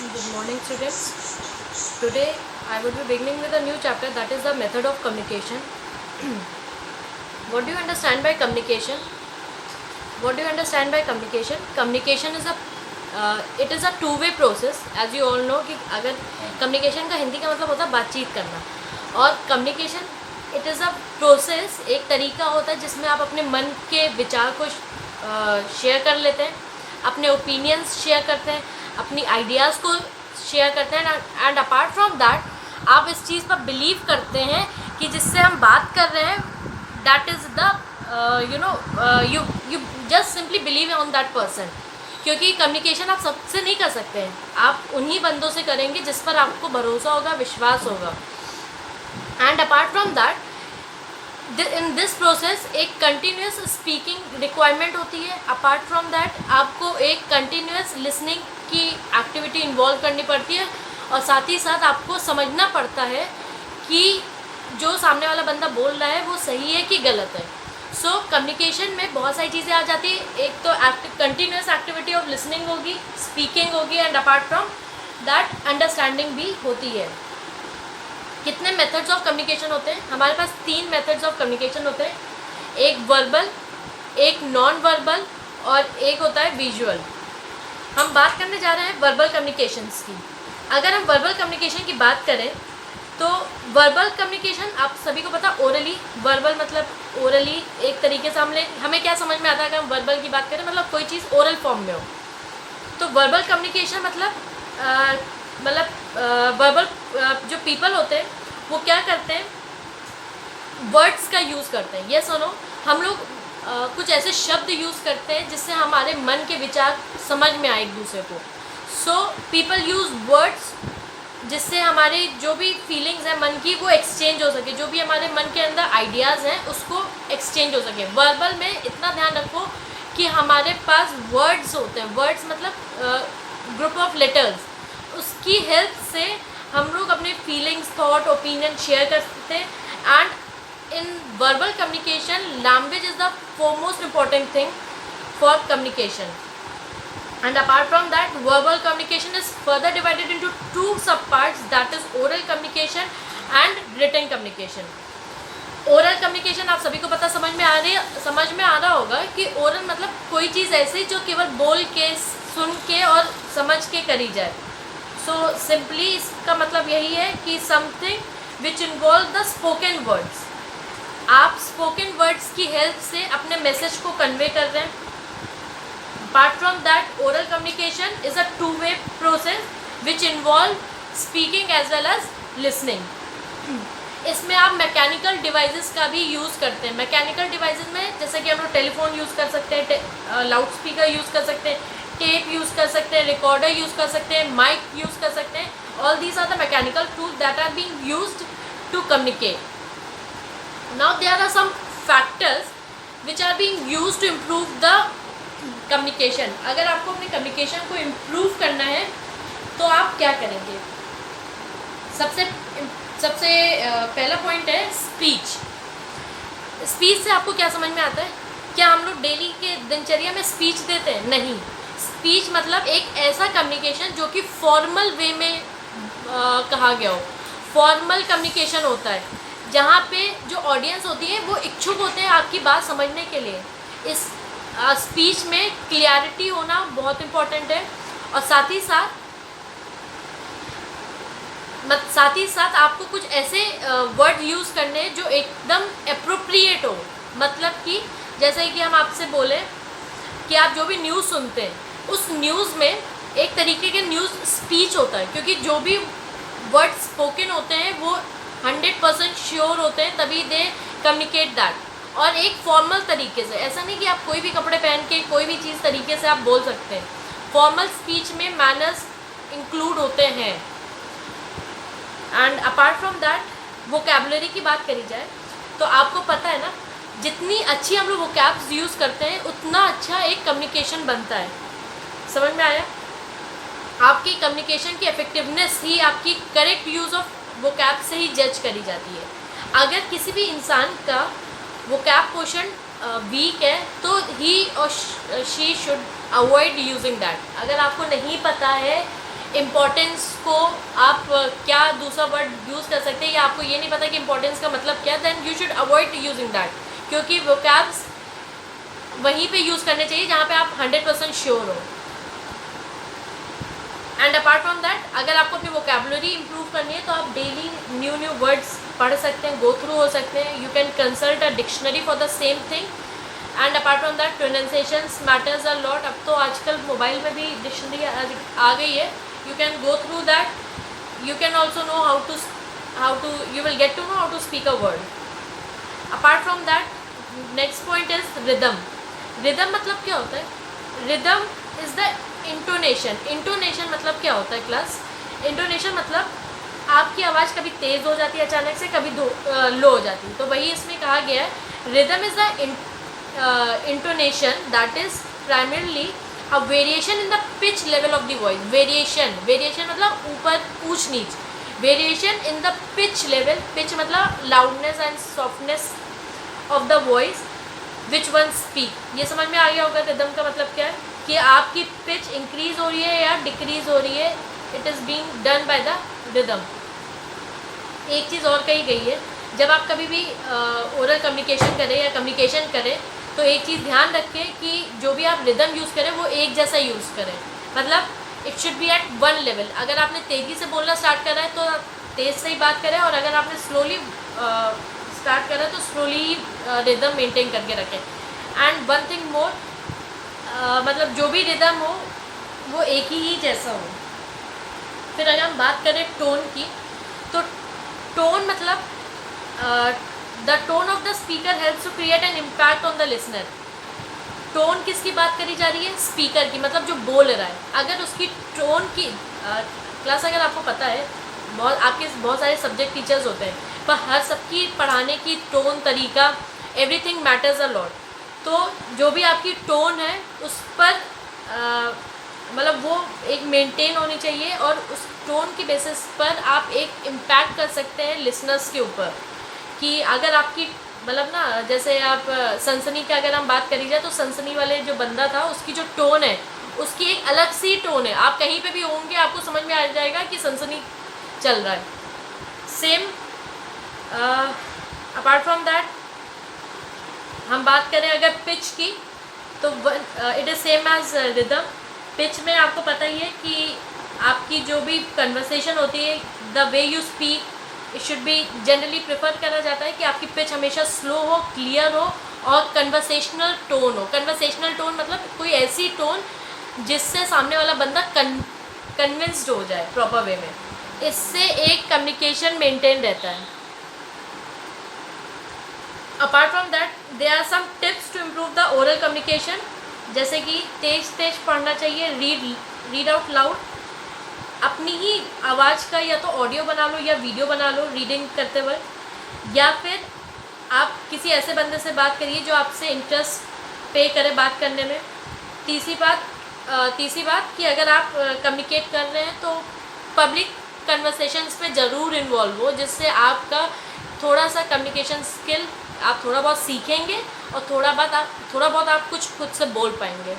Good morning, students. Today I would be beginning with a new chapter, that is the method of communication. What do you understand by communication? What do you understand by communication? Communication is a two-way process. As you all know कि अगर communication का हिंदी का मतलब होता है बातचीत करना, और communication it is a process, एक तरीका होता है जिसमें आप अपने मन के विचार को शेयर कर लेते हैं, अपने ओपिनियंस शेयर करते हैं, अपनी आइडियाज़ को शेयर करते हैं, एंड अपार्ट फ्रॉम दैट आप इस चीज़ पर बिलीव करते हैं कि जिससे हम बात कर रहे हैं that is the you just simply believe on that person, क्योंकि कम्युनिकेशन आप सबसे नहीं कर सकते हैं, आप उन्हीं बंदों से करेंगे जिस पर आपको भरोसा होगा, विश्वास होगा. And apart from that in this process एक कंटिन्यूस स्पीकिंग रिक्वायरमेंट होती है. अपार्ट फ्रॉम दैट आपको एक कंटिन्यूस लिसनिंग की एक्टिविटी इन्वॉल्व करनी पड़ती है, और साथ ही साथ आपको समझना पड़ता है कि जो सामने वाला बंदा बोल रहा है वो सही है कि गलत है. सो कम्युनिकेशन में बहुत सारी चीज़ें आ जाती है. एक तो कंटिन्यूस एक्टिविटी ऑफ लिसनिंग होगी, स्पीकिंग होगी, and apart from that understanding भी होती है. कितने मेथड्स ऑफ कम्युनिकेशन होते हैं? हमारे पास 3 मेथड्स ऑफ कम्युनिकेशन होते हैं. एक वर्बल, एक नॉन वर्बल, और एक होता है विजुअल. हम बात करने जा रहे हैं वर्बल कम्युनिकेशंस की. अगर हम वर्बल कम्युनिकेशन की बात करें तो वर्बल कम्युनिकेशन आप सभी को पता, ओरली. वर्बल मतलब ओरली एक तरीके से हमें क्या समझ में आता है अगर हम वर्बल की बात करें, मतलब कोई चीज़ ओरल फॉर्म में हो. तो वर्बल कम्युनिकेशन मतलब वर्बल जो पीपल होते हैं वो क्या करते हैं, वर्ड्स का यूज़ करते हैं. ये सुनो, हम लोग कुछ ऐसे शब्द यूज़ करते हैं जिससे हमारे मन के विचार समझ में आए एक दूसरे को. सो पीपल यूज़ वर्ड्स जिससे हमारी जो भी फीलिंग्स हैं मन की वो एक्सचेंज हो सके, जो भी हमारे मन के अंदर आइडियाज़ हैं उसको एक्सचेंज हो सके. वर्बल में इतना ध्यान रखो कि हमारे पास वर्ड्स होते हैं. वर्ड्स मतलब ग्रुप ऑफ लेटर्स, उसकी हेल्प से हम लोग अपने फीलिंग्स, थॉट, ओपिनियन शेयर कर सकते हैं. And in verbal communication language is the foremost important thing for communication. And apart from that, verbal communication is further divided into 2 subparts, that is oral communication and written communication. Oral communication आप सभी को पता, समझ में आ रहा होगा कि oral मतलब कोई चीज़ ऐसी जो केवल बोल के, सुन के और समझ के करी जाए. सो सिंपली इसका मतलब यही है कि something which involve the spoken words. आप स्पोकन वर्ड्स की हेल्प से अपने मैसेज को कन्वे कर रहे हैं. Apart from that oral communication is a 2-way process which involve speaking as well as listening. इसमें आप मैकेनिकल डिवाइसेस का भी यूज़ करते हैं. मैकेनिकल डिवाइसेस में जैसे कि हम लोग टेलीफोन यूज़ कर सकते हैं, लाउड स्पीकर यूज़ कर सकते हैं, टेप यूज़ कर सकते हैं, रिकॉर्डर यूज़ कर सकते हैं, माइक यूज़ कर सकते हैं. All these are the mechanical tools that are being used to communicate. Now there are some factors which are being used to improve the communication. अगर आपको अपने कम्युनिकेशन को इम्प्रूव करना है तो आप क्या करेंगे? सबसे पहला पॉइंट है स्पीच. स्पीच से आपको क्या समझ में आता है? क्या हम लोग डेली के दिनचर्या में स्पीच देते हैं? नहीं. स्पीच मतलब एक ऐसा कम्युनिकेशन जो कि फॉर्मल वे में कहा गया हो. फॉर्मल कम्युनिकेशन होता है जहाँ पे जो ऑडियंस होती है वो इच्छुक होते हैं आपकी बात समझने के लिए. इस स्पीच में क्लियरिटी होना बहुत इम्पॉर्टेंट है, और साथ ही साथ आपको कुछ ऐसे वर्ड यूज़ करने हैं जो एकदम एप्रोप्रिएट हो. मतलब कि जैसे कि हम आपसे बोले कि आप जो भी न्यूज़ सुनते हैं उस न्यूज़ में एक तरीके के न्यूज़ स्पीच होता है, क्योंकि जो भी वर्ड स्पोकन होते हैं वो 100% श्योर होते हैं, तभी दे कम्युनिकेट दैट. और एक फॉर्मल तरीके से, ऐसा नहीं कि आप कोई भी कपड़े पहन के कोई भी चीज़ तरीके से आप बोल सकते हैं. फॉर्मल स्पीच में मैनर्स इंक्लूड होते हैं. And apart from that vocabulary की बात करी जाए तो आपको पता है ना, जितनी अच्छी हम लोग वोकैब्स यूज़ करते हैं उतना अच्छा एक कम्युनिकेशन बनता है. समझ में आया? आपकी कम्युनिकेशन की इफेक्टिवनेस ही आपकी करेक्ट यूज़ ऑफ वोकैब से ही जज करी जाती है. अगर किसी भी इंसान का वोकैब पोर्शन वीक है तो ही और she should avoid using that. अगर आपको नहीं पता है इम्पोर्टेंस को आप क्या दूसरा वर्ड यूज़ कर सकते हैं या आपको ये नहीं पता कि इम्पोर्टेंस का मतलब क्या, then you should avoid using that, क्योंकि वोकैब्स वहीं पे यूज़ करने चाहिए जहाँ पे आप 100% श्योर हो। एंड अपार्ट फ्रॉम दैट, अगर आपको अपनी वोकैबुलरी इंप्रूव करनी है तो आप डेली न्यू वर्ड्स पढ़ सकते हैं, गो थ्रू हो सकते हैं। You can consult a dictionary for the same thing. And apart from that, pronunciations matters a lot. अब तो आजकल मोबाइल में भी डिक्शनरी आ गई है, you can go through that. You can also know how to you will get to know how to speak a word. Apart from that, next point is rhythm. Rhythm मतलब क्या होता है? Rhythm is the intonation. Intonation मतलब क्या होता है class? Intonation मतलब आपकी आवाज़ कभी तेज़ हो जाती है अचानक से, कभी लो हो जाती है, तो वही इसमें कहा गया है। Rhythm is the intonation that is primarily a variation in the pitch level of the voice. Variation मतलब ऊपर ऊंच नीच। Variation in the pitch level, pitch मतलब loudness and softness of the voice which one speak. ये समझ में आ गया होगा रिदम का मतलब क्या है, कि आपकी पिच इंक्रीज हो रही है या डिक्रीज हो रही है, it is being done by the rhythm. एक चीज़ और कही गई है, जब आप कभी भी ओरल कम्युनिकेशन करें या कम्युनिकेशन करें तो एक चीज़ ध्यान रखें कि जो भी आप रिदम यूज़ करें वो एक जैसा यूज़ करें, मतलब it should be at one level. अगर आपने तेज़ी से बोलना स्टार्ट करा है तो तेज़ से ही बात करें, और अगर आपने स्लोली स्टार्ट करा है तो स्लोली रिदम मेंटेन करके रखें। एंड वन थिंग मोर, मतलब जो भी रिदम हो वो एक ही जैसा हो। फिर अगर हम बात करें टोन की, तो टोन मतलब the tone of the speaker helps to create an impact on the listener. Tone किसकी बात करी जा रही है? स्पीकर की, मतलब जो बोल रहा है। अगर उसकी टोन की क्लास, अगर आपको पता है आपके बहुत सारे सब्जेक्ट टीचर्स होते हैं, पर हर सबकी पढ़ाने की टोन, तरीका, एवरीथिंग मैटर्स अ लॉट। तो जो भी आपकी टोन है उस पर मतलब वो एक मेंटेन होनी चाहिए, और उस टोन की बेसिस पर आप एक इम्पैक्ट कर सकते हैं लिसनर्स के ऊपर। कि अगर आपकी मतलब ना, जैसे आप सनसनी की अगर हम बात करी जाए तो सनसनी वाले जो बंदा था उसकी जो टोन है उसकी एक अलग सी टोन है। आप कहीं पे भी होंगे आपको समझ में आ जाएगा कि सनसनी चल रहा है। सेम अपार्ट फ्रॉम दैट, हम बात करें अगर पिच की, तो it is same as rhythm. Pitch में आपको पता ही है कि आपकी जो भी कन्वर्सेशन होती है, the way you speak, it should be generally prefer करा जाता है कि आपकी पिच हमेशा स्लो हो, क्लियर हो और कन्वर्सेशनल टोन हो। कन्वर्सेशनल टोन मतलब कोई ऐसी टोन जिससे सामने वाला बंदा कन्विंस्ड हो जाए प्रॉपर वे में। इससे एक कम्युनिकेशन मेंटेन रहता है। Apart from that, there are some tips to improve the oral communication, जैसे कि तेज पढ़ना चाहिए, रीड आउट लाउड। अपनी ही आवाज़ का या तो ऑडियो बना लो या वीडियो बना लो रीडिंग करते वक्त, या फिर आप किसी ऐसे बंदे से बात करिए जो आपसे इंटरेस्ट पे करे बात करने में। तीसरी बात कि अगर आप कम्युनिकेट कर रहे हैं तो पब्लिक कन्वर्सेशंस पे ज़रूर इन्वॉल्व हो, जिससे आपका थोड़ा सा कम्युनिकेशन स्किल आप थोड़ा बहुत सीखेंगे और थोड़ा बहुत आप कुछ खुद से बोल पाएंगे।